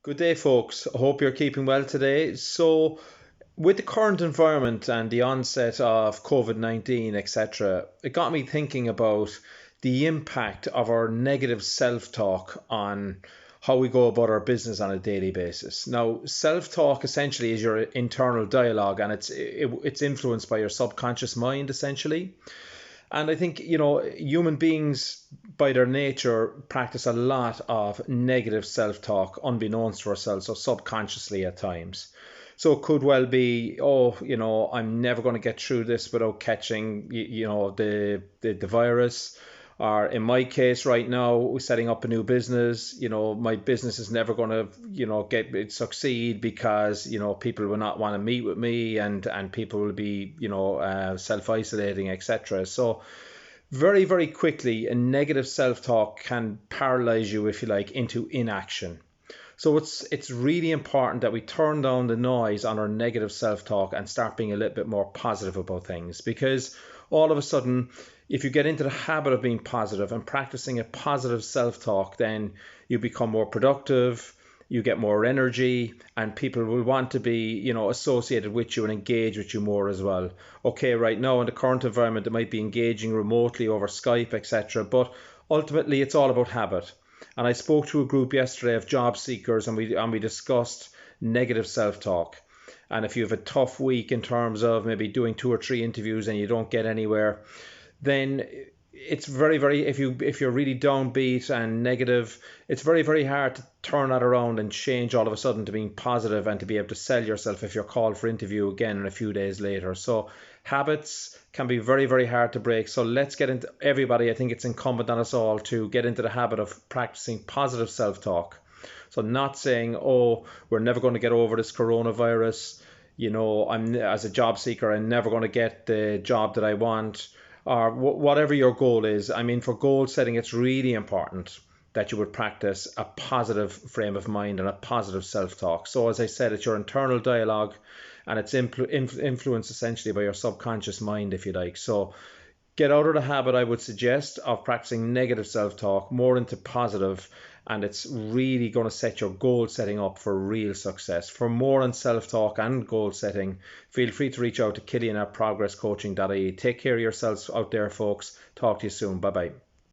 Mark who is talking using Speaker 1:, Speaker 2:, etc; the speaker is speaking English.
Speaker 1: Good day, folks. I hope you're keeping well today. So, with the current environment and the onset of COVID-19, etc., it got me thinking about the impact of our negative self talk on how we go about our business on a daily basis. Now, self talk essentially is your internal dialogue, and it's influenced by your subconscious mind essentially. And I think, human beings by their nature practice a lot of negative self talk unbeknownst to ourselves, or subconsciously at times. So it could well be, oh, I'm never going to get through this without catching, the virus. Or in my case right now, we're setting up a new business. My business is never going to, get it succeed because, people will not want to meet with me, and people will be, self-isolating, etc. So very, very quickly, a negative self-talk can paralyze you, if you like, into inaction. So it's really important that we turn down the noise on our negative self-talk and start being a little bit more positive about things, because all of a sudden, if you get into the habit of being positive and practicing a positive self-talk, then you become more productive, you get more energy, and people will want to be, associated with you and engage with you more as well. Okay, right now in the current environment, they might be engaging remotely over Skype, etc. But ultimately, it's all about habit. And I spoke to a group yesterday of job seekers, and we discussed negative self-talk. And if you have a tough week in terms of maybe doing 2 or 3 interviews and you don't get anywhere, then it's very, very, if you're really downbeat and negative, it's very, very hard to turn that around and change all of a sudden to being positive and to be able to sell yourself if you're called for interview again in a few days later. So habits can be very, very hard to break. So let's get into, everybody, I think it's incumbent on us all to get into the habit of practicing positive self-talk. So not saying, oh, we're never going to get over this coronavirus. I'm, as a job seeker, I'm never going to get the job that I want, or whatever your goal is. I mean, for goal setting, it's really important that you would practice a positive frame of mind and a positive self-talk. So as I said, it's your internal dialogue, and it's influenced essentially by your subconscious mind, if you like. So get out of the habit, I would suggest, of practicing negative self-talk, more into positive, and it's really going to set your goal setting up for real success. For more on self-talk and goal setting, feel free to reach out to Killian at progresscoaching.ie. Take care of yourselves out there, folks. Talk to you soon. Bye bye.